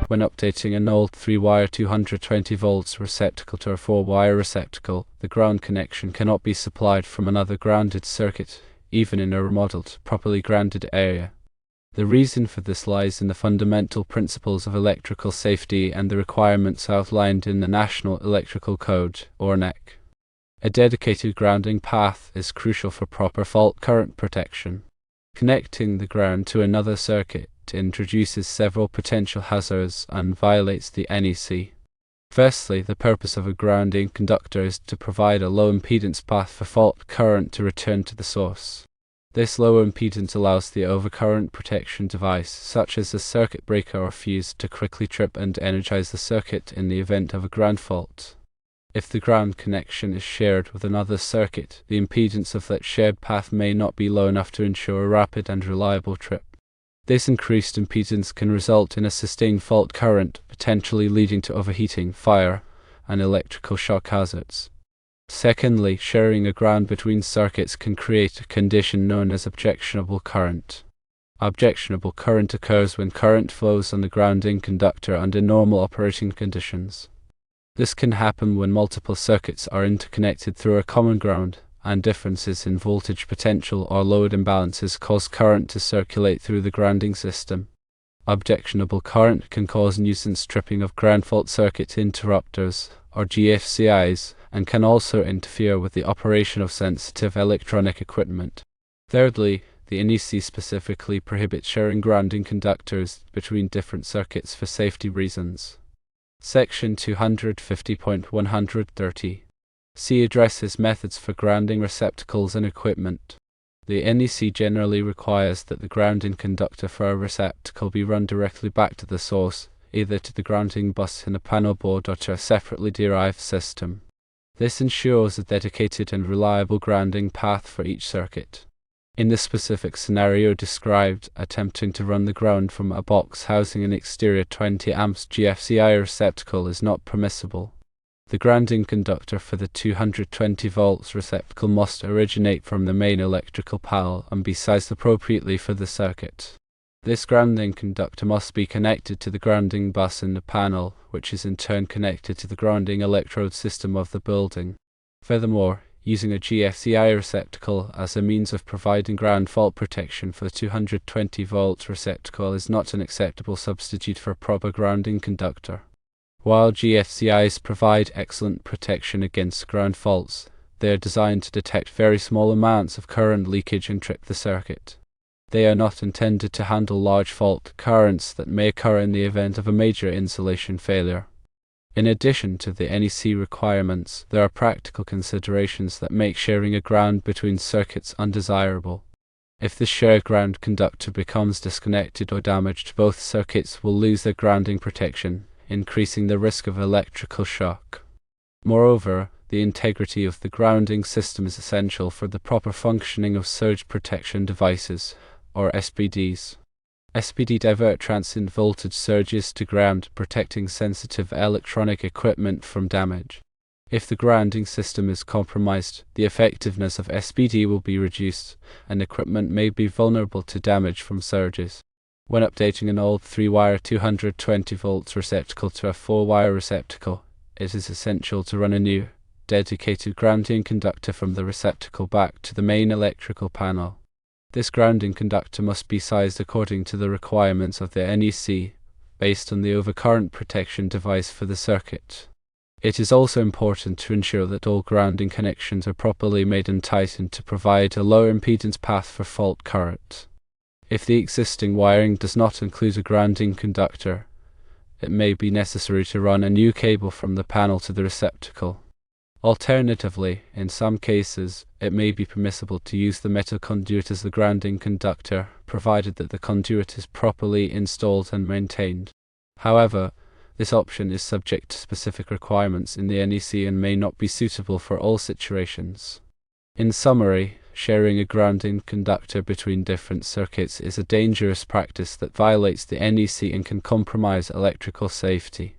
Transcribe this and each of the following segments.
When updating an old 3-wire 220 volts receptacle to a 4-wire receptacle, the ground connection cannot be supplied from another grounded circuit, even in a remodeled, properly grounded area. The reason for this lies in the fundamental principles of electrical safety and the requirements outlined in the National Electrical Code, or NEC. A dedicated grounding path is crucial for proper fault current protection. Connecting the ground to another circuit introduces several potential hazards and violates the NEC. Firstly, the purpose of a grounding conductor is to provide a low impedance path for fault current to return to the source. This low impedance allows the overcurrent protection device, such as a circuit breaker or fuse, to quickly trip and energize the circuit in the event of a ground fault. If the ground connection is shared with another circuit, the impedance of that shared path may not be low enough to ensure a rapid and reliable trip. This increased impedance can result in a sustained fault current, potentially leading to overheating, fire, and electrical shock hazards. Secondly, sharing a ground between circuits can create a condition known as objectionable current. Objectionable current occurs when current flows on the grounding conductor under normal operating conditions. This can happen when multiple circuits are interconnected through a common ground, and differences in voltage potential or load imbalances cause current to circulate through the grounding system. Objectionable current can cause nuisance tripping of ground fault circuit interrupters, or GFCIs, and can also interfere with the operation of sensitive electronic equipment. Thirdly, the NEC specifically prohibits sharing grounding conductors between different circuits for safety reasons. Section 250.130 C addresses methods for grounding receptacles and equipment. The NEC generally requires that the grounding conductor for a receptacle be run directly back to the source, either to the grounding bus in a panel board or to a separately derived system. This ensures a dedicated and reliable grounding path for each circuit. In the specific scenario described, attempting to run the ground from a box housing an exterior 20 amps GFCI receptacle is not permissible. The grounding conductor for the 220 volts receptacle must originate from the main electrical panel and be sized appropriately for the circuit. This grounding conductor must be connected to the grounding bus in the panel, which is in turn connected to the grounding electrode system of the building. Furthermore, using a GFCI receptacle as a means of providing ground fault protection for the 220 volts receptacle is not an acceptable substitute for a proper grounding conductor. While GFCIs provide excellent protection against ground faults, they are designed to detect very small amounts of current leakage and trip the circuit. They are not intended to handle large fault currents that may occur in the event of a major insulation failure. In addition to the NEC requirements, there are practical considerations that make sharing a ground between circuits undesirable. If the shared ground conductor becomes disconnected or damaged, both circuits will lose their grounding protection, increasing the risk of electrical shock. Moreover, the integrity of the grounding system is essential for the proper functioning of surge protection devices, or SPDs. SPD divert transient voltage surges to ground, protecting sensitive electronic equipment from damage. If the grounding system is compromised, the effectiveness of SPD will be reduced, and equipment may be vulnerable to damage from surges. When updating an old 3-wire 220 volts receptacle to a 4-wire receptacle, it is essential to run a new, dedicated grounding conductor from the receptacle back to the main electrical panel. This grounding conductor must be sized according to the requirements of the NEC, based on the overcurrent protection device for the circuit. It is also important to ensure that all grounding connections are properly made and tightened to provide a low impedance path for fault current. If the existing wiring does not include a grounding conductor, it may be necessary to run a new cable from the panel to the receptacle. Alternatively, in some cases, it may be permissible to use the metal conduit as the grounding conductor, provided that the conduit is properly installed and maintained. However, this option is subject to specific requirements in the NEC and may not be suitable for all situations. In summary, sharing a grounding conductor between different circuits is a dangerous practice that violates the NEC and can compromise electrical safety.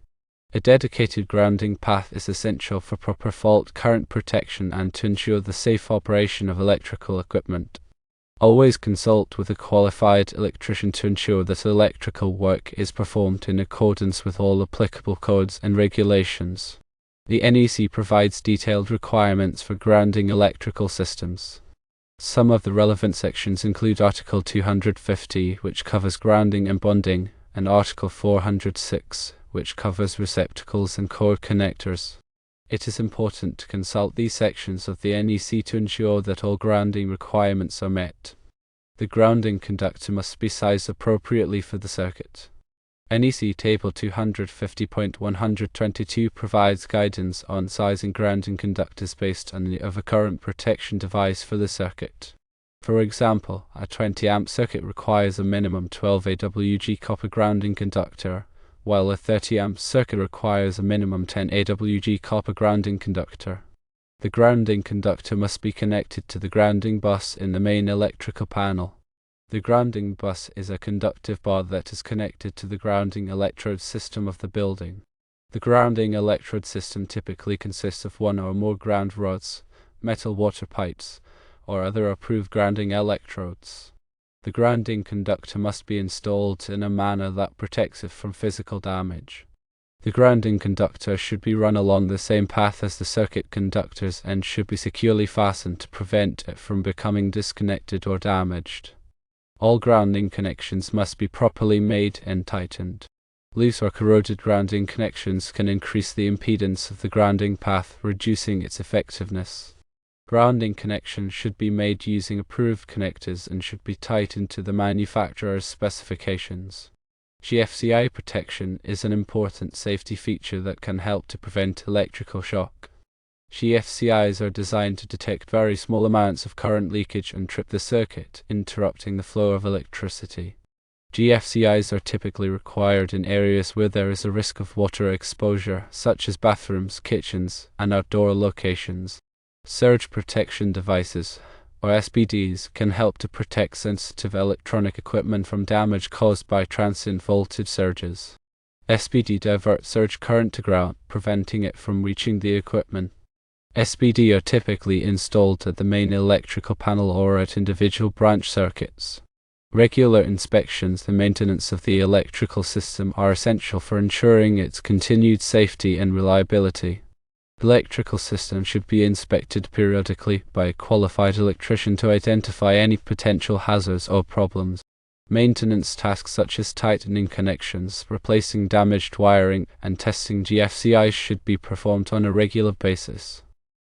A dedicated grounding path is essential for proper fault current protection and to ensure the safe operation of electrical equipment. Always consult with a qualified electrician to ensure that electrical work is performed in accordance with all applicable codes and regulations. The NEC provides detailed requirements for grounding electrical systems. Some of the relevant sections include Article 250, which covers grounding and bonding, and Article 406, which covers receptacles and core connectors. It is important to consult these sections of the NEC to ensure that all grounding requirements are met. The grounding conductor must be sized appropriately for the circuit. NEC Table 250.122 provides guidance on sizing grounding conductors based on the overcurrent protection device for the circuit. For example, a 20 amp circuit requires a minimum 12 AWG copper grounding conductor, while a 30 amp circuit requires a minimum 10 AWG copper grounding conductor. The grounding conductor must be connected to the grounding bus in the main electrical panel. The grounding bus is a conductive bar that is connected to the grounding electrode system of the building. The grounding electrode system typically consists of one or more ground rods, metal water pipes, or other approved grounding electrodes. The grounding conductor must be installed in a manner that protects it from physical damage. The grounding conductor should be run along the same path as the circuit conductors and should be securely fastened to prevent it from becoming disconnected or damaged. All grounding connections must be properly made and tightened. Loose or corroded grounding connections can increase the impedance of the grounding path, reducing its effectiveness. Grounding connections should be made using approved connectors and should be tightened to the manufacturer's specifications. GFCI protection is an important safety feature that can help to prevent electrical shock. GFCIs are designed to detect very small amounts of current leakage and trip the circuit, interrupting the flow of electricity. GFCIs are typically required in areas where there is a risk of water exposure, such as bathrooms, kitchens, and outdoor locations. Surge protection devices, or SPDs, can help to protect sensitive electronic equipment from damage caused by transient voltage surges. SPD diverts surge current to ground, preventing it from reaching the equipment. SPD are typically installed at the main electrical panel or at individual branch circuits. Regular inspections and maintenance of the electrical system are essential for ensuring its continued safety and reliability. The electrical system should be inspected periodically by a qualified electrician to identify any potential hazards or problems. Maintenance tasks such as tightening connections, replacing damaged wiring, and testing GFCIs should be performed on a regular basis.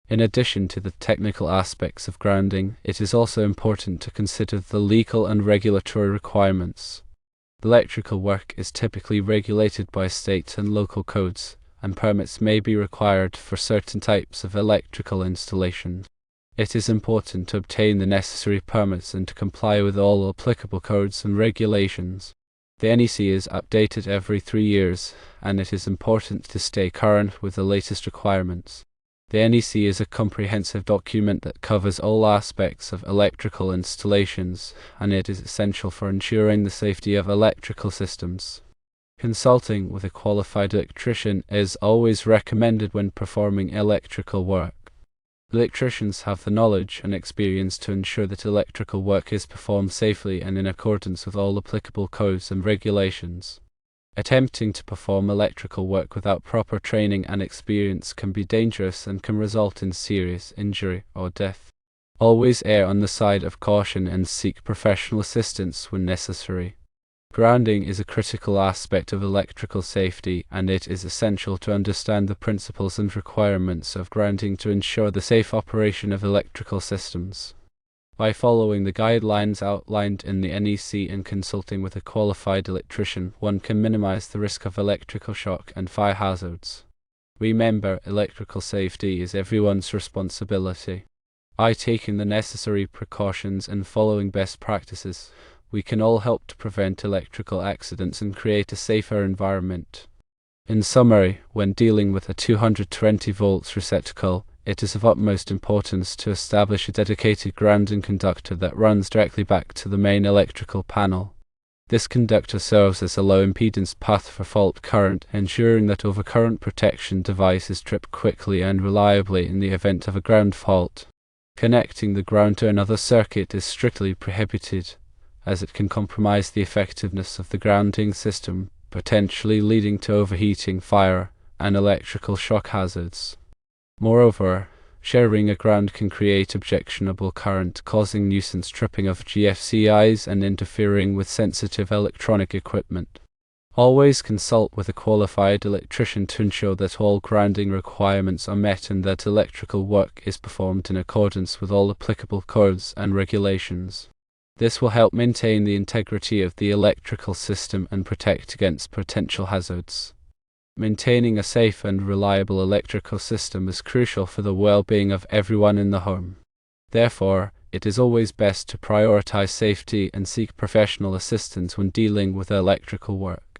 In addition to the technical aspects of grounding, it is also important to consider the legal and regulatory requirements. Electrical work is typically regulated by state and local codes, and permits may be required for certain types of electrical installations. It is important to obtain the necessary permits and to comply with all applicable codes and regulations. The NEC is updated every 3 years, and it is important to stay current with the latest requirements. The NEC is a comprehensive document that covers all aspects of electrical installations, and it is essential for ensuring the safety of electrical systems. Consulting with a qualified electrician is always recommended when performing electrical work. Electricians have the knowledge and experience to ensure that electrical work is performed safely and in accordance with all applicable codes and regulations. Attempting to perform electrical work without proper training and experience can be dangerous and can result in serious injury or death. Always err on the side of caution and seek professional assistance when necessary. Grounding is a critical aspect of electrical safety, and it is essential to understand the principles and requirements of grounding to ensure the safe operation of electrical systems. By following the guidelines outlined in the NEC and consulting with a qualified electrician, one can minimize the risk of electrical shock and fire hazards. Remember, electrical safety is everyone's responsibility. By taking the necessary precautions and following best practices, we can all help to prevent electrical accidents and create a safer environment. In summary, when dealing with a 220 volts receptacle, it is of utmost importance to establish a dedicated grounding conductor that runs directly back to the main electrical panel. This conductor serves as a low impedance path for fault current, ensuring that overcurrent protection devices trip quickly and reliably in the event of a ground fault. Connecting the ground to another circuit is strictly prohibited, as it can compromise the effectiveness of the grounding system, potentially leading to overheating, fire, and electrical shock hazards. Moreover, sharing a ground can create objectionable current, causing nuisance tripping of GFCIs and interfering with sensitive electronic equipment. Always consult with a qualified electrician to ensure that all grounding requirements are met and that electrical work is performed in accordance with all applicable codes and regulations. This will help maintain the integrity of the electrical system and protect against potential hazards. Maintaining a safe and reliable electrical system is crucial for the well-being of everyone in the home. Therefore, it is always best to prioritize safety and seek professional assistance when dealing with electrical work.